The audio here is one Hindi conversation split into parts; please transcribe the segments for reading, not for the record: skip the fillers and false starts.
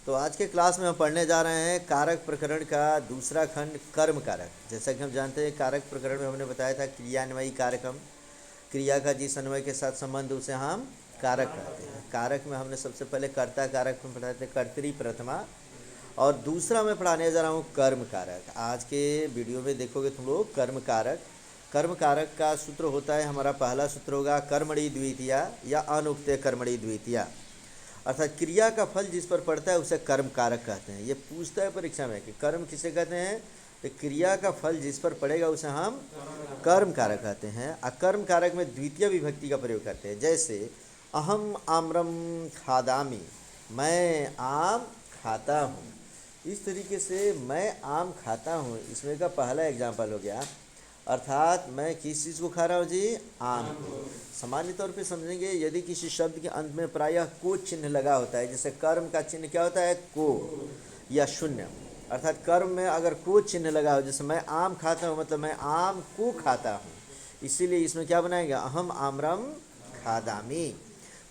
तो आज के क्लास में हम पढ़ने जा रहे हैं कारक प्रकरण का दूसरा खंड कर्म कारक। जैसा कि हम जानते हैं कारक प्रकरण में हमने बताया था क्रियान्वयी कारकम, क्रिया का जिस अन्वय के साथ संबंध उसे हम कारक कहते हैं। कारक में हमने सबसे पहले कर्ता कारक में पढ़ाए थे कर्तरी प्रथमा, और दूसरा मैं पढ़ाने जा रहा हूँ कर्म कारक। आज के वीडियो में देखोगे तुम लोग कर्म कारक। कर्म कारक का सूत्र होता है, हमारा पहला सूत्र होगा कर्मणि द्वितीया या अनुक्ते कर्मणि द्वितीया, अर्थात क्रिया का फल जिस पर पड़ता है उसे कर्म कारक कहते हैं। ये पूछता है परीक्षा में कि कर्म किसे कहते हैं, तो क्रिया का फल जिस पर पड़ेगा उसे हम कर्म कारक कहते हैं। अकर्म कारक में द्वितीय विभक्ति का प्रयोग करते हैं, जैसे अहम आम्रम खादामी, मैं आम खाता हूँ। इस तरीके से मैं आम खाता हूँ, इसमें का पहला एग्जाम्पल हो गया, अर्थात मैं किस चीज़ को खा रहा हूँ जी, आम को। सामान्य तौर पे समझेंगे यदि किसी शब्द के अंत में प्रायः को चिन्ह लगा होता है, जैसे कर्म का चिन्ह क्या होता है, को या शून्य, अर्थात कर्म में अगर को चिन्ह लगा हो, जैसे मैं आम खाता हूँ मतलब मैं आम को खाता हूँ, इसीलिए इसमें क्या बनाएगा, अहम आम्रम खादामी।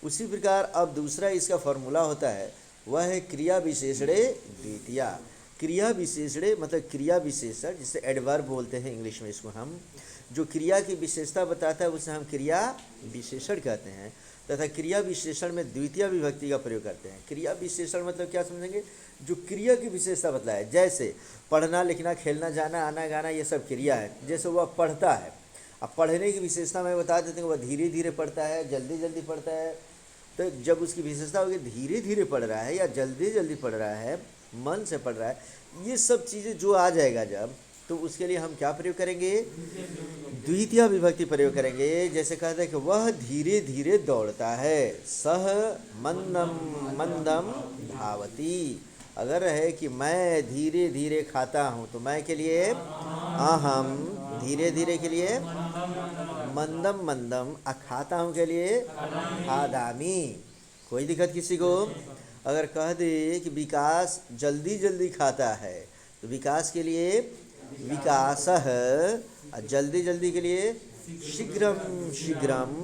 उसी प्रकार अब दूसरा इसका फॉर्मूला होता है, वह है क्रिया विशेषणे द्वितीया। क्रिया विशेषणे मतलब क्रिया विशेषण, जिसे एडवर्ब बोलते हैं इंग्लिश में इसको हम, जो क्रिया की विशेषता बताता है उसे हम क्रिया विशेषण कहते हैं, तथा क्रिया विशेषण में द्वितीय विभक्ति का प्रयोग करते हैं। क्रिया विशेषण मतलब क्या समझेंगे, जो क्रिया की विशेषता बताए, जैसे पढ़ना लिखना खेलना जाना आना गाना ये सब क्रिया है। जैसे वह पढ़ता है, अब पढ़ने की विशेषता मैं बता देते हैं, वह धीरे धीरे पढ़ता है, जल्दी जल्दी पढ़ता है। तो जब उसकी विशेषता होगी धीरे धीरे पढ़ रहा है या जल्दी जल्दी पढ़ रहा है, मन से पढ़ रहा है, ये सब चीज़ें जो आ जाएगा जब, तो उसके लिए हम क्या प्रयोग करेंगे, द्वितीय विभक्ति प्रयोग करेंगे। जैसे कहते हैं कि वह धीरे धीरे दौड़ता है, सह मंदम मंदम धावती। अगर है कि मैं धीरे धीरे खाता हूँ, तो मैं के लिए अहम, धीरे धीरे के लिए मंदम मंदम, खाता हूँ के लिए खादामी। कोई दिक्कत किसी को? अगर कह दे कि विकास जल्दी जल्दी खाता है, तो विकास के लिए विकासः, जल्दी जल्दी के लिए शीघ्रम शीघ्रम,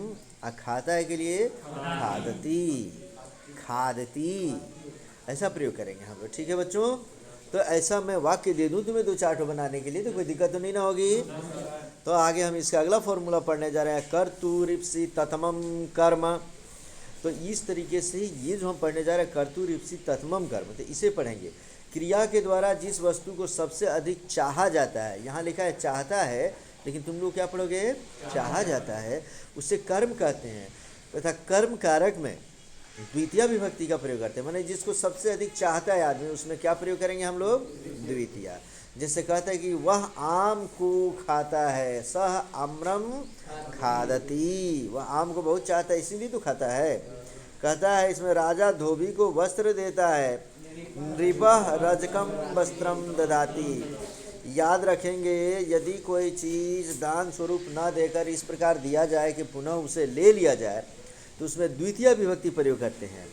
खाता है के लिए खादती खादती। ऐसा प्रयोग करेंगे हम लोग, ठीक है बच्चों। तो ऐसा मैं वाक्य दे दूं तुम्हें 2-4 बनाने के लिए, तो कोई दिक्कत तो नहीं ना होगी। तो आगे हम इसका अगला फॉर्मूला पढ़ने जा रहे हैं, कर्तुरिप्सि ततमम कर्म। तो इस तरीके से ये जो हम पढ़ने जा रहे हैं कर्तुरिप्सि ततमम कर्म, तो इसे पढ़ेंगे। क्रिया के द्वारा जिस वस्तु को सबसे अधिक चाहा जाता है, यहाँ लिखा है चाहता है, लेकिन तुम लोग क्या पढ़ोगे, चाहा जाता है, उसे कर्म कहते हैं। तथा कर्म कारक में द्वितीय विभक्ति का प्रयोग करते हैं, माने जिसको सबसे अधिक चाहता है आदमी, उसमें क्या प्रयोग करेंगे हम लोग, द्वितीय। जैसे कहता है कि वह आम को खाता है, सह आम्रम खादती, वह आम को बहुत चाहता है इसीलिए तो खाता है। कहता है इसमें राजा धोबी को वस्त्र देता है, नृपः रजकम वस्त्रम ददाति। याद रखेंगे, यदि कोई चीज़ दान स्वरूप न देकर इस प्रकार दिया जाए कि पुनः उसे ले लिया जाए, तो उसमें द्वितीय विभक्ति प्रयोग करते हैं।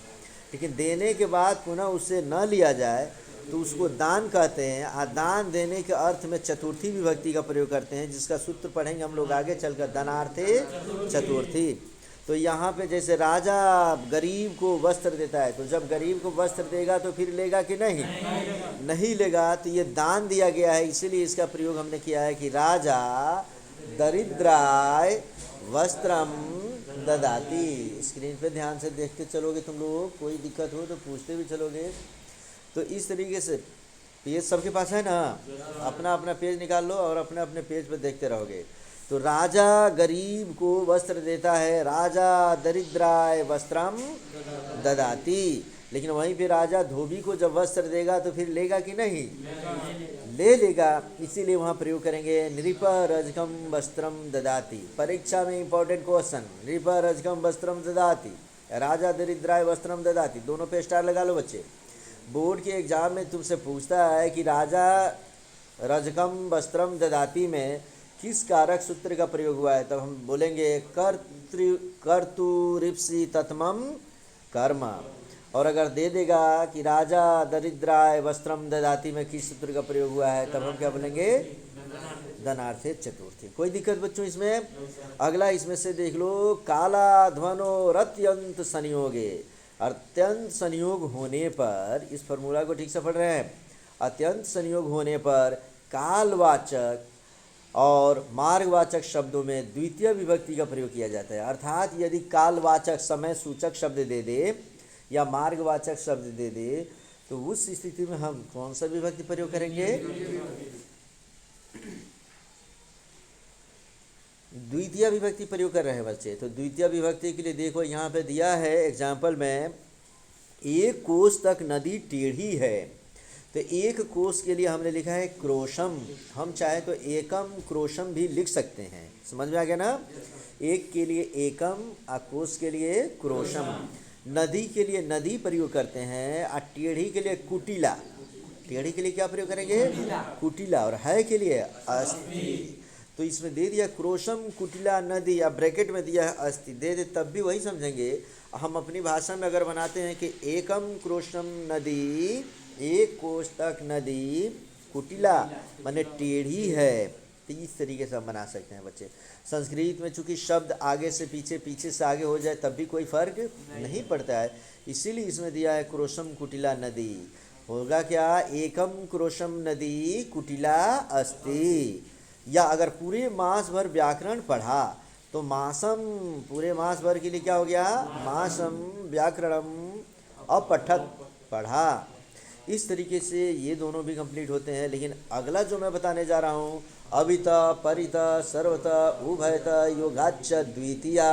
लेकिन देने के बाद पुनः उसे न लिया जाए तो उसको दान कहते हैं। दान देने के अर्थ में चतुर्थी विभक्ति का प्रयोग करते हैं, जिसका सूत्र पढ़ेंगे हम लोग आगे चलकर, दानार्थे चतुर्थी। तो यहाँ पे जैसे राजा गरीब को वस्त्र देता है, तो जब गरीब को वस्त्र देगा तो फिर लेगा कि नहीं, नहीं लेगा, तो ये दान दिया गया है, इसीलिए इसका प्रयोग हमने किया है कि राजा दरिद्राय वस्त्रम ददाति। स्क्रीन पे ध्यान से देखते चलोगे तुम लोग, कोई दिक्कत हो तो पूछते भी चलोगे। तो इस तरीके से पेज सबके पास है ना, अपना अपना पेज निकाल लो और अपने अपने पेज पर देखते रहोगे। तो राजा गरीब को वस्त्र देता है, राजा दरिद्राय वस्त्रम ददाति। लेकिन वहीं पे राजा धोबी को जब वस्त्र देगा तो फिर लेगा कि नहीं, ले लेगा, इसीलिए वहाँ प्रयोग करेंगे नृप रजकम वस्त्रम ददाति। परीक्षा में इंपॉर्टेंट क्वेश्चन, नृप रजकम वस्त्रम ददाति, राजा दरिद्राय वस्त्रम ददाति, दोनों पे स्टार लगा लो बच्चे। बोर्ड के एग्जाम में तुमसे पूछता है कि राजा रजकम वस्त्रम ददाति में किस कारक सूत्र का प्रयोग हुआ है, तब हम बोलेंगे कर्तुरिप्सि ततमम कर्म। और अगर दे देगा कि राजा दरिद्राय वस्त्रम ददाति में किस सूत्र का प्रयोग हुआ है, तब हम क्या बोलेंगे, धनार्थे चतुर्थी। कोई दिक्कत बच्चों इसमें? अगला इसमें से देख लो, काला ध्वनो रत्यंत संयोगे, अत्यंत संयोग होने पर, इस फॉर्मूला को ठीक से पढ़ रहे हैं, अत्यंत संयोग होने पर कालवाचक और मार्गवाचक शब्दों में द्वितीय विभक्ति का प्रयोग किया जाता है। अर्थात यदि कालवाचक समय सूचक शब्द दे दे या मार्गवाचक शब्द दे दे तो उस स्थिति में हम कौन सा विभक्ति प्रयोग करेंगे? द्वितीय विभक्ति प्रयोग कर रहे हैं बच्चे। तो द्वितीय विभक्ति के लिए देखो यहाँ पे दिया है एग्जाम्पल में, एक कोस तक नदी टेढ़ी है। तो एक कोस के लिए हमने लिखा है क्रोशम, हम चाहे तो एकम क्रोशम भी लिख सकते हैं। समझ में आ गया ना? एक के लिए एकम और कोस के लिए क्रोशम। नदी के लिए नदी प्रयोग करते हैं और टेढ़ी के लिए कुटिला। टेढ़ी के लिए क्या प्रयोग करेंगे? कुटिला। और है के लिए अस्थि। तो इसमें दे दिया क्रोशम कुटिला नदी, या ब्रैकेट में दिया है अस्थि, दे दे तब भी वही समझेंगे। हम अपनी भाषा में अगर बनाते हैं कि एकम क्रोशम नदी, एक कोस तक नदी कुटिला माने टेढ़ी है, तो इस तरीके से हम बना सकते हैं बच्चे। संस्कृत में चूंकि शब्द आगे से पीछे, पीछे से आगे हो जाए तब भी कोई फर्क नहीं पड़ता है, इसीलिए इसमें दिया है क्रोशम कुटिला नदी। होगा क्या? एकम क्रोशम नदी कुटिला अस्ति। या अगर पूरे मास भर व्याकरण पढ़ा तो मासम, पूरे मास भर के लिए क्या हो गया? मासम व्याकरणम अपठत, पढ़ा। इस तरीके से ये दोनों भी कंप्लीट होते हैं। लेकिन अगला जो मैं बताने जा रहा हूँ, अभिता परिता सर्वता उभयता योगाच्च द्वितीया।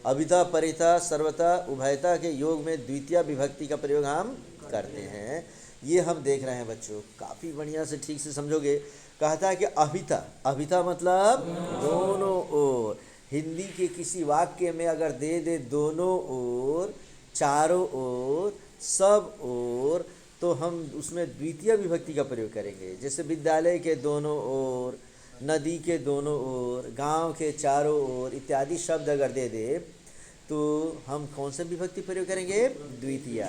अभिता परिता सर्वता उभयता के योग में द्वितीय विभक्ति का प्रयोग हम करते हैं। ये हम देख रहे हैं बच्चों, काफ़ी बढ़िया से ठीक से समझोगे। कहता है कि अभिता, अभिता मतलब दोनों ओर। हिंदी के किसी वाक्य में अगर दे दे दोनों ओर, चारों ओर, सब ओर, तो हम उसमें द्वितीय विभक्ति का प्रयोग करेंगे। जैसे विद्यालय के दोनों ओर, नदी के दोनों ओर, गांव के चारों ओर इत्यादि शब्द अगर दे दे तो हम कौन सा विभक्ति प्रयोग करेंगे? द्वितीय।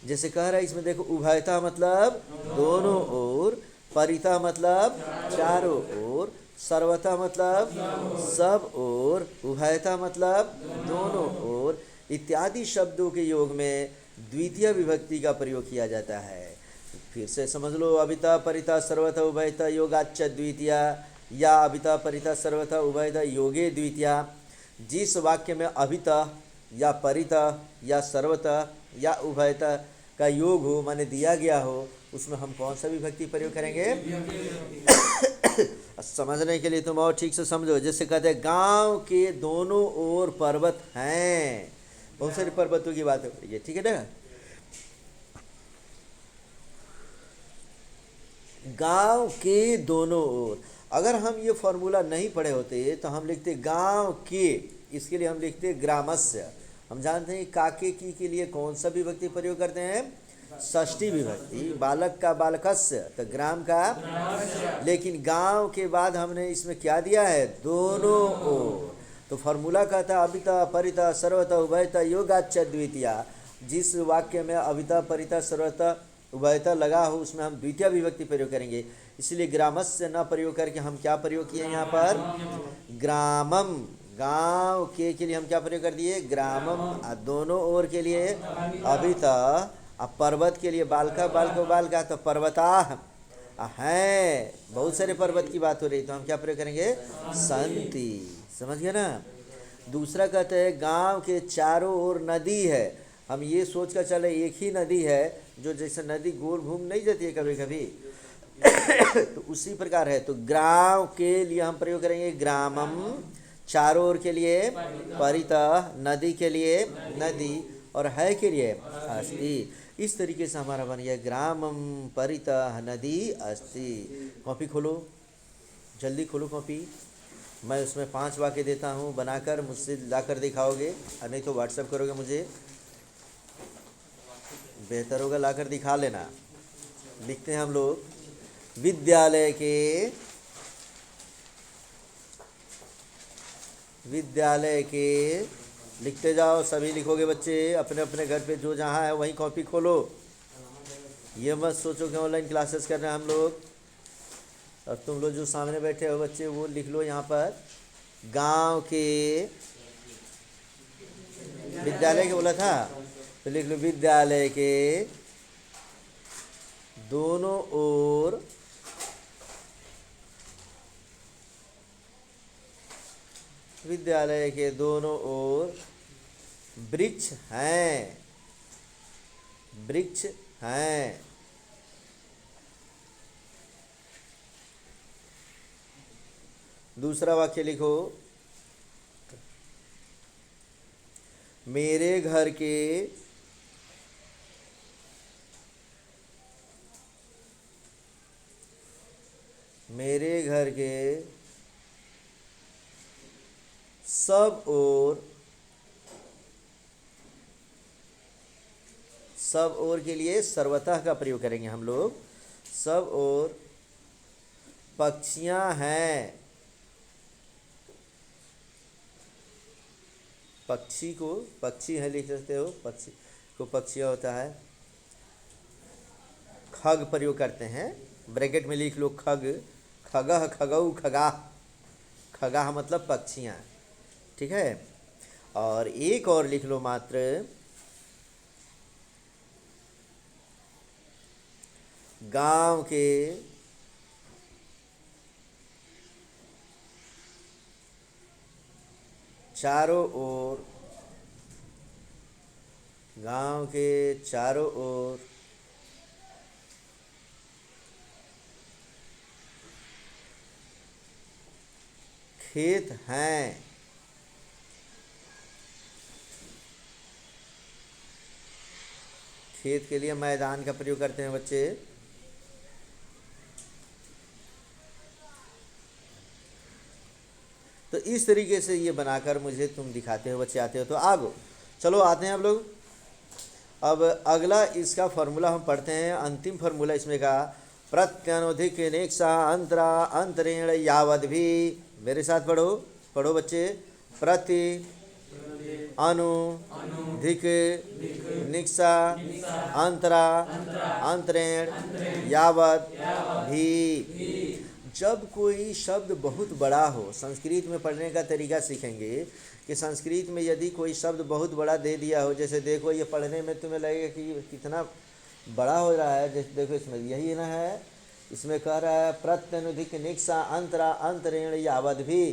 जैसे कह रहा है इसमें देखो, उभयता मतलब दोनों ओर, परिता मतलब चारों ओर, सर्वता मतलब सब ओर, उभयता मतलब दोनों ओर इत्यादि शब्दों के योग में द्वितीय विभक्ति का प्रयोग किया जाता है। फिर से समझ लो, अभिता परिता सर्वथा उभयता योगाच्च द्वितीया, या अभिता परिता सर्वथा उभयता योगे द्वितीया। जिस वाक्य में अभिता या परिता या सर्वथा या उभयता का योग हो, माने दिया गया हो, उसमें हम कौन सा विभक्ति प्रयोग करेंगे? समझने के लिए तुम और ठीक से समझो। जैसे कहते हैं गांव के दोनों ओर पर्वत हैं, बहुत सारे पर्वतों की बात हो रही है, ठीक है ना? गांव के दोनों ओर। अगर हम ये फॉर्मूला नहीं पढ़े होते तो हम लिखते गांव के, इसके लिए हम लिखते ग्रामस्य। हम जानते हैं काके की के लिए कौन सा विभक्ति प्रयोग करते हैं? षष्ठी विभक्ति। बालक का बालकस्य, तो ग्राम का, लेकिन गांव के बाद हमने इसमें क्या दिया है? दोनों ओर। तो फॉर्मूला कहता है अभिता परिता सर्वता उभयता योगाच्च द्वितीया। जिस वाक्य में अभिता परिता सर्वता उभयता लगा हो उसमें हम द्वितीय विभक्ति प्रयोग करेंगे। इसलिए ग्रामस्य न प्रयोग करके हम क्या प्रयोग किए यहाँ पर? ग्रामम। गांव के लिए हम क्या प्रयोग कर दिए? ग्रामम। दोनों ओर के लिए अभिता, अब पर्वत के लिए बालका, बालको बालका, तो पर्वता है, बहुत सारे पर्वत की बात हो रही, तो हम क्या प्रयोग करेंगे? संति। समझ गए ना? दूसरा कहते हैं गांव के चारों ओर नदी है। हम ये सोच कर चले एक ही नदी है, जो जैसे नदी गोल घूम नहीं जाती है कभी कभी तो उसी प्रकार है। तो गांव के लिए हम प्रयोग करेंगे ग्रामम, चारों ओर के लिए परिता, नदी के लिए नदी, और है के लिए अस्ति। इस तरीके से हमारा बन गया ग्रामम परिता नदी अस्ति। कॉपी खोलो, जल्दी खोलो कॉपी। मैं उसमें 5 वाक्य देता हूँ, बनाकर मुझसे लाकर दिखाओगे, और नहीं तो व्हाट्सएप करोगे मुझे, बेहतर होगा लाकर दिखा लेना। लिखते हैं हम लोग, विद्यालय के लिखते जाओ, सभी लिखोगे बच्चे अपने अपने घर पे, जो जहाँ है वहीं कॉपी खोलो। ये मत सोचो कि ऑनलाइन क्लासेस कर रहे हैं हम लोग, और तुम लोग जो सामने बैठे हो बच्चे वो लिख लो यहाँ पर। गांव के, विद्यालय के बोला था, तो लिख लो विद्यालय के दोनों ओर विद्यालय के दोनों ओर वृक्ष हैं, वृक्ष हैं। दूसरा वाक्य लिखो, मेरे घर के सब ओर के लिए सर्वतः का प्रयोग करेंगे हम लोग। सब ओर पक्षियां हैं। पक्षी को पक्षी है लिख सकते हो, पक्षी को पक्षियां होता है। खग प्रयोग करते हैं, ब्रैकेट में लिख लो खग, खगः खगौ खगा, खगा मतलब पक्षियां, ठीक है। और एक और लिख लो मात्र, गांव के चारों ओर, गांव के चारों ओर खेत हैं। खेत के लिए मैदान का प्रयोग करते हैं बच्चे। तो इस तरीके से ये बनाकर मुझे तुम दिखाते हो बच्चे, आते हो तो आगो। चलो आते हैं आप लोग। अब अगला इसका फॉर्मूला हम पढ़ते हैं, अंतिम फार्मूला इसमें का, प्रत्यनुधिक निक्षा अंतरा अंतरेण यावद भी। मेरे साथ पढ़ो, पढ़ो बच्चे। प्रति अनु धिक निक्षा अंतरा अंतरेण यावद भी। जब कोई शब्द बहुत बड़ा हो, संस्कृत में पढ़ने का तरीका सीखेंगे कि संस्कृत में यदि कोई शब्द बहुत बड़ा दे दिया हो, जैसे देखो ये पढ़ने में तुम्हें लगेगा कि कितना बड़ा हो रहा है, जैसे देखो इसमें यही ना है, इसमें कह रहा है प्रत्यनुधिक निक्षा अंतरा अंतरेण यावद भी।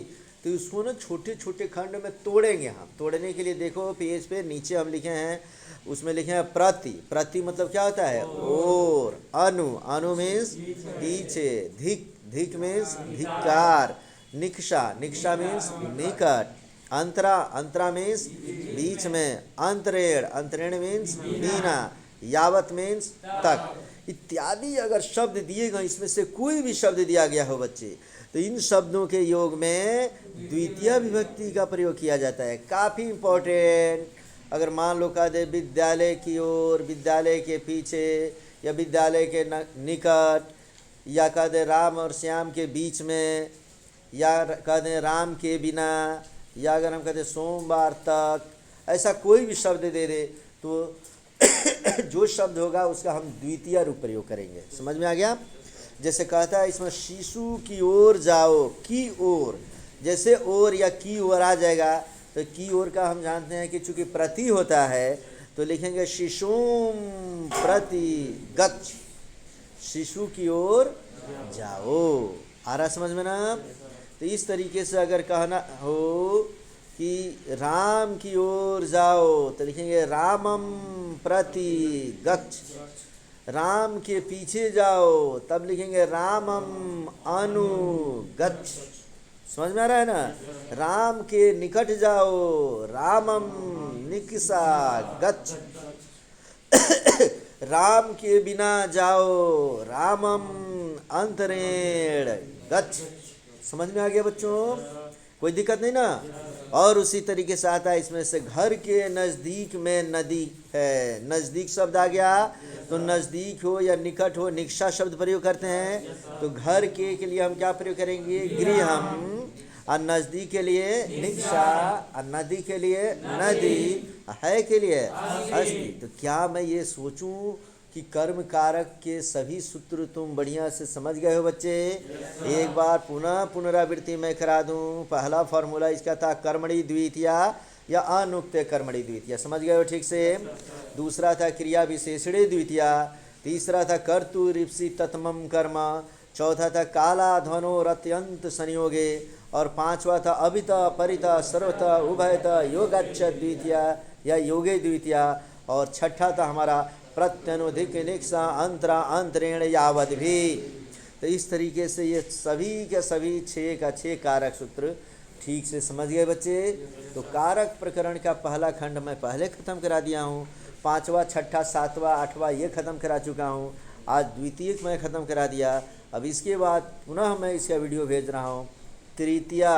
तो उसको ना छोटे छोटे खंड में तोड़ेंगे हम। तोड़ने के लिए देखो पेज पे नीचे हम लिखे हैं, उसमें लिखे हैं प्रति। प्रति मतलब क्या होता है? और। अनु, अनु मीन्स पीछे। धिक, धिक मीन्स धिक्कार। निक्षा, निक्षा मीन्स निकट। अंतरा, अंतरा मीन्स बीच में। अंतरेण, अंतरेण मीन्स बिना। यावत मीन्स तक, इत्यादि अगर शब्द दिए गए, इसमें से कोई भी शब्द दिया गया हो बच्चे, तो इन शब्दों के योग में द्वितीय विभक्ति का प्रयोग किया जाता है। काफ़ी इम्पोर्टेंट। अगर मान लो कह दे विद्यालय की ओर, विद्यालय के पीछे, या विद्यालय के निकट, या कह दे राम और श्याम के बीच में, या कह दें राम के बिना, या अगर हम कहते सोमवार तक, ऐसा कोई भी शब्द दे दे तो जो शब्द होगा उसका हम द्वितीय रूप प्रयोग करेंगे। समझ में आ गया? जैसे कहता है इसमें शिशु की ओर जाओ, की ओर, जैसे ओर या की ओर आ जाएगा, तो की ओर का हम जानते हैं कि चूंकि प्रति होता है तो लिखेंगे शिशुम प्रति गच्छ, शिशु की ओर जाओ। आ रहा समझ में ना? तो इस तरीके से अगर कहना हो कि राम की ओर जाओ, तो लिखेंगे रामम प्रति गच्छ। राम के पीछे जाओ, तब लिखेंगे रामम अनुगच्छ। समझ में आ रहा है ना? राम के निकट जाओ, रामम निकषा गच्छ। राम के बिना जाओ, रामम अंतरेण गच्छ। समझ में आ गया बच्चों? कोई दिक्कत नहीं ना? और उसी तरीके से आता है इसमें से घर के नज़दीक में नदी है। नज़दीक शब्द आ गया तो नज़दीक हो या निकट हो, निकषा शब्द प्रयोग करते हैं। तो घर के लिए हम क्या प्रयोग करेंगे? गृहम। और नज़दीक के लिए निकषा, और नदी के लिए नदी, है के लिए अस्ति। तो क्या मैं ये सोचूं कि कर्म कारक के सभी सूत्र तुम बढ़िया से समझ गए हो बच्चे? एक बार पुनः पुनरावृत्ति मैं करा दूं। पहला फॉर्मूला इसका था कर्मणि द्वितीया या अनुक्त कर्मणि द्वितीया। समझ गए हो ठीक से। दूसरा था क्रिया विशेषणे द्वितीया। तीसरा था कर्तुरिप्सि तत्मम कर्म। चौथा था काला ध्वनोरत्यंत संयोगे। और पांचवा था अभित परित सर्वत उभयत योगाच्च द्वितीया या योगे द्वितीया। और छठा था हमारा प्रत्यनुधिक निक्षा अंतरा अंतरेण यावद भी। तो इस तरीके से ये सभी के सभी 6 का 6 कारक सूत्र ठीक से समझ गए बच्चे। तो कारक प्रकरण का पहला खंड मैं पहले ख़त्म करा दिया हूँ। 5वां 6ठा 7वां 8वां ये ख़त्म करा चुका हूँ। आज द्वितीयक मैं ख़त्म करा दिया। अब इसके बाद पुनः मैं इसका वीडियो भेज रहा हूँ तृतीया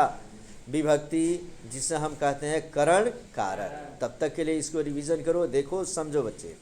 विभक्ति, जिसे हम कहते हैं करण कारक। तब तक के लिए इसको रिवीजन करो, देखो, समझो बच्चे।